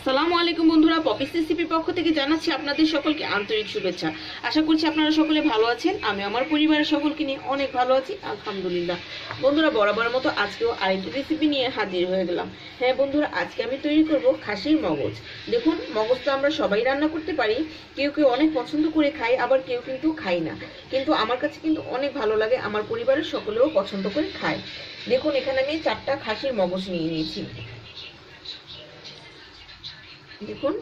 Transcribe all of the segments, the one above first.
আসসালামু আলাইকুম বন্ধুরা, পপিস রেসিপির পক্ষ থেকে জানাচ্ছি আপনাদের সকলকে আন্তরিক শুভেচ্ছা। আশা করছি আপনারা সকলে ভালো আছেন। আমি আমার পরিবারের সকলকে নিয়ে অনেক ভালো আছি, আলহামদুলিল্লাহ। বন্ধুরা, বরাবর মতো আজকেও আরেকটি রেসিপি নিয়ে হাজির হয়ে গেলাম। হ্যাঁ বন্ধুরা, আজকে আমি তৈরি করব খাসির মগজ। দেখুন, মগজ তো আমরা সবাই রান্না করতে পারি, কেউ কেউ অনেক পছন্দ করে খায়, আবার কেউ কিন্তু খায় না। কিন্তু আমার কাছে কিন্তু অনেক ভালো লাগে, আমার পরিবারের সকলেও পছন্দ করে খায়। দেখুন, এখানে আমি 4টা খাসির মগজ নিয়ে নিয়েছি। দেখুন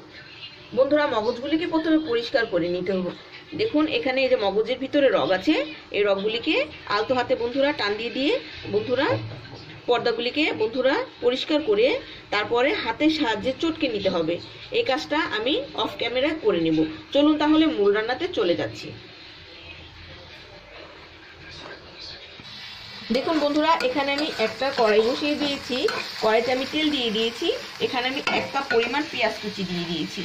বন্ধুরা, মগজগুলিকে প্রথমে পরিষ্কার করে নিতে হবে। দেখুন, এখানে এই যে মগজের ভিতরে রগ আছে, এই রগগুলিকে আলতো হাতে বন্ধুরা টান দিয়ে দিয়ে বন্ধুরা পর্দাগুলিকে বন্ধুরা পরিষ্কার করে তারপরে হাতের সাহায্যে চটকে নিতে হবে। এই কাজটা আমি অফ ক্যামেরা করে নেব। চলুন তাহলে মূল রান্নাতে চলে যাচ্ছি। দেখুন বন্ধুরা, এখানে আমি একটা কড়াই বসিয়ে দিয়েছি। কড়াইতে আমি তেল দিয়ে দিয়েছি। এখানে আমি 1 কাপ পরিমাণ পেঁয়াজ কুচি দিয়ে দিয়েছি।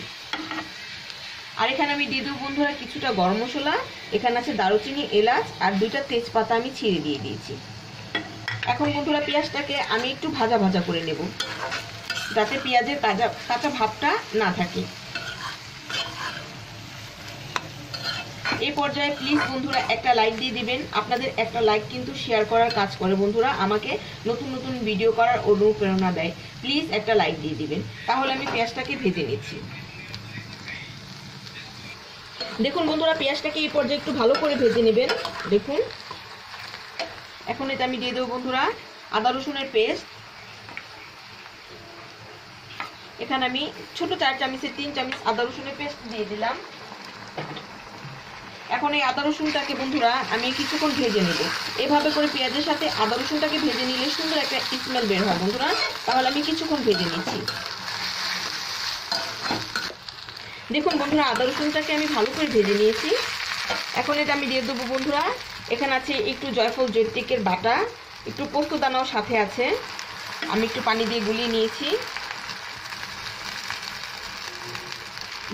আর এখানে আমি দিয়ে দেবো বন্ধুরা কিছুটা গরম মশলা। এখানে আছে দারুচিনি, এলাচ আর 2টা তেজপাতা আমি ছিঁড়ে দিয়ে দিয়েছি। এখন বন্ধুরা পেঁয়াজটাকে আমি একটু ভাজা ভাজা করে নেব, যাতে পেঁয়াজের কাঁচা ভাবটা না থাকে। এই পর্যায়ে প্লিজ বন্ধুরা একটা লাইক দিয়ে দিবেন। আপনাদের একটা লাইক কিন্তু শেয়ার করার কাজ করে বন্ধুরা, আমাকে নতুন নতুন ভিডিও করার অনুপ্রেরণা দেয়। প্লিজ একটা লাইক দিয়ে দিবেন, তাহলে আমি পেঁয়াজটাকে ভেজে নিচ্ছি। দেখুন বন্ধুরা, পেঁয়াজটাকে এই পর্যায়ে একটু ভালো করে ভেজে নেবেন। দেখুন, এখন এটা আমি দিয়ে দেবো বন্ধুরা আদা রসুনের পেস্ট। এখানে আমি ছোট 4 চামচের 3 চামচ আদা রসুনের পেস্ট দিয়ে দিলাম। এখন এই আদা রসুনটাকে বন্ধুরা আমি কিছুক্ষণ ভেজে নেব। এভাবে করে পেঁয়াজের সাথে আদা রসুনটাকে ভেজে নিলে সুন্দর একটা স্মেল বের হয় বন্ধুরা। তাহলে আমি কিছুক্ষণ ভেজে নিচ্ছি। দেখুন বন্ধুরা, আদা রসুনটাকে আমি ভালো করে ভেজে নিয়েছি। এখন এটা আমি দিয়ে দেবো বন্ধুরা, এখানে আছে একটু জয়ফল জৈত্রিকের বাটা, একটু পোস্ত দানাও সাথে আছে। আমি একটু পানি দিয়ে গুলিয়ে নিয়েছি।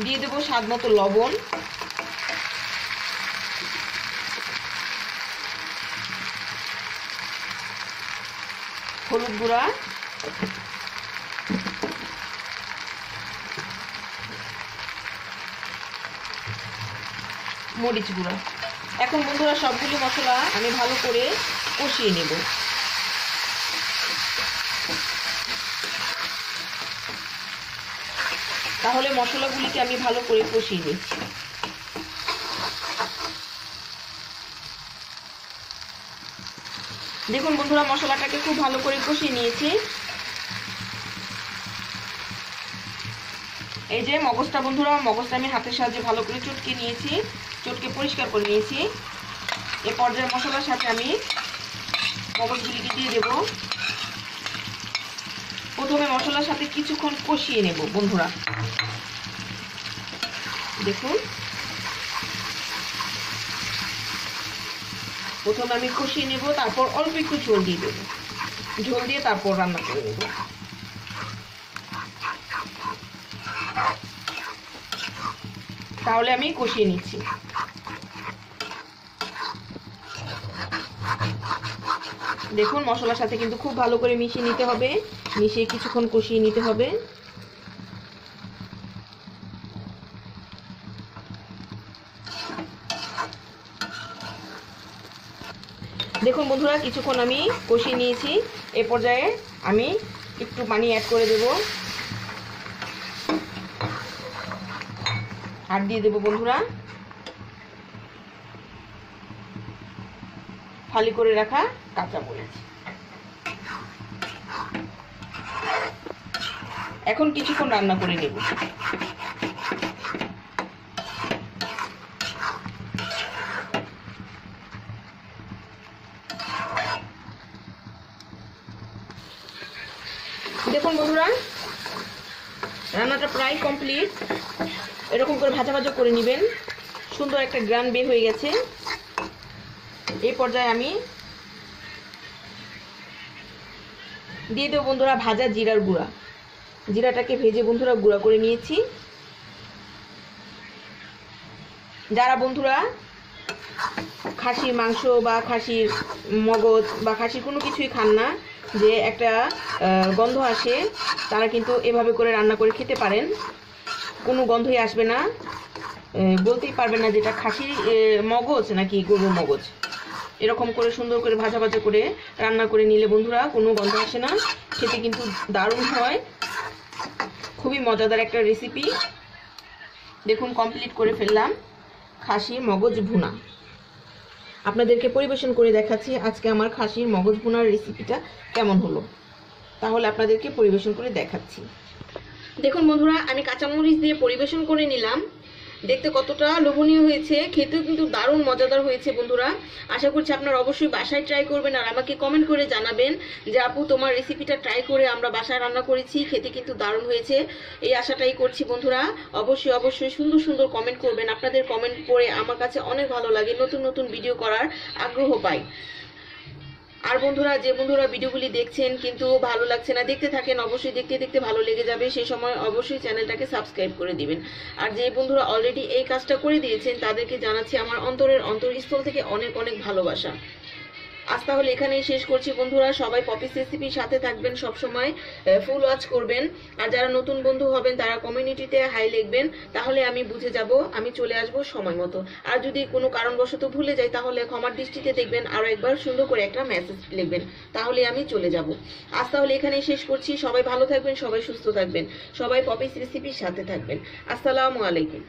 দিয়ে দেবো স্বাদ মতো লবণ, হলুদ গুঁড়া, মরিচ গুঁড়া। এখন বন্ধুরা সবগুলো মশলা আমি ভালো করে কষিয়ে নেব। তাহলে মশলাগুলিকে আমি ভালো করে কষিয়ে নিচ্ছি। দেখুন বন্ধুরা, মশলাটাকে খুব ভালো করে কষিয়ে নিয়েছি। এই যে মগজটা বন্ধুরা, মগজটা আমি হাতের সাহায্যে ভালো করে চটকে নিয়েছি, চটকে পরিষ্কার করে নিয়েছি। এই পর্যায়ে মশলার সাথে আমি মগজগুলিকে দিয়ে দেব। প্রথমে মশলার সাথে কিছুক্ষণ কষিয়ে নেব বন্ধুরা। দেখুন, প্রথমে আমি কষিয়ে নেব, তারপর অল্প একটু ঝোল দিয়ে দেবো। ঝোল দিয়ে তারপর রান্না করে নেব। তাহলে আমি কষিয়ে নিচ্ছি। দেখুন, মশলার সাথে কিন্তু খুব ভালো করে মিশিয়ে নিতে হবে, মিশিয়ে কিছুক্ষণ কষিয়ে নিতে হবে। দেখুন বন্ধুরা, কিছুক্ষণ আমি কষিয়ে নিয়েছি। এ পর্যায়ে আমি একটু পানি অ্যাড করে দেব। আর দিয়ে দেবো বন্ধুরা ফালি করে রাখা কাঁচা মরিচ। এখন কিছুক্ষণ রান্না করে নেব। দেখুন বন্ধুরা, রান্নাটা প্রায় কমপ্লিট। এরকম করে ভাজা ভাজা করে নেবেন, সুন্দর একটা গ্রান বের হয়ে গেছে। এই পর্যায়ে আমি দিয়ে দেবো বন্ধুরা ভাজা জিরার গুঁড়া। জিরাটাকে ভেজে বন্ধুরা গুঁড়া করে নিয়েছি। যারা বন্ধুরা খাসির মাংস বা খাসির মগজ বা খাসির কোনো কিছুই খান না, যে একটা গন্ধ আসে, তারা কিন্তু এভাবে করে রান্না করে খেতে পারেন, কোনো গন্ধই আসবে না, বলতেই পারবেন না যেটা খাসির মগজ নাকি গরুর মগজ। এরকম করে সুন্দর করে ভাজা ভাজা করে রান্না করে নিলে বন্ধুরা কোনো গন্ধ আসে না, খেতে কিন্তু দারুণ হয়। খুবই মজাদার একটা রেসিপি। দেখুন কমপ্লিট করে ফেললাম খাসির মগজ ভুনা। আপনাদেরকে পরিবেশন করে দেখাচ্ছি আজকে আমার খাসির মগজ ভুনার রেসিপিটা কেমন হলো। তাহলে আপনাদেরকে পরিবেশন করে দেখাচ্ছি। দেখুন বন্ধুরা, আমি কাঁচামরিচ দিয়ে পরিবেশন করে নিলাম। দেখতে কতটা লোভনীয় হয়েছে, খেতেও কিন্তু দারুণ মজাদার হয়েছে বন্ধুরা। আশা করছি আপনারা অবশ্যই বাসায় ট্রাই করবেন আর আমাকে কমেন্ট করে জানাবেন যে আপু তোমার রেসিপিটা ট্রাই করে আমরা বাসায় রান্না করেছি, খেতে কিন্তু দারুণ হয়েছে। এই আশাটাই করছি বন্ধুরা। অবশ্যই অবশ্যই সুন্দর সুন্দর কমেন্ট করবেন। আপনাদের কমেন্ট পড়ে আমার কাছে অনেক ভালো লাগে, নতুন নতুন ভিডিও করার আগ্রহ পাই। আর বন্ধুরা, যে বন্ধুরা ভিডিওগুলি দেখছেন কিন্তু ভালো লাগছে না, দেখতে থাকেন, অবশ্যই দেখতে দেখতে ভালো লেগে যাবে, সেই সময় অবশ্যই চ্যানেলটাকে সাবস্ক্রাইব করে দিবেন। আর যে বন্ধুরা অলরেডি এই কাজটা করে দিয়েছেন তাদেরকে জানাচ্ছি আমার অন্তরস্থল থেকে অনেক অনেক ভালোবাসা। আজ তাহলে এখানেই শেষ করছি বন্ধুরা। সবাই পপিস রেসিপির সাথে থাকবেন, সব সময় ফুল ওয়াচ করবেন। আর যারা নতুন বন্ধু হবেন তারা কমিউনিটিতে হাই লিখবেন, তাহলে আমি বুঝে যাব, আমি চলে আসব সময় মতো। আর যদি কোনো কারণবশত ভুলে যাই তাহলে ক্ষমার দৃষ্টিতে দেখবেন, আরো একবার সুন্দর করে একটা মেসেজ লিখবেন, তাহলে আমি চলে যাব। আজ তাহলে এখানেই শেষ করছি। সবাই ভালো থাকবেন, সবাই সুস্থ থাকবেন, সবাই পপিস রেসিপির সাথে থাকবেন। আসসালামু আলাইকুম।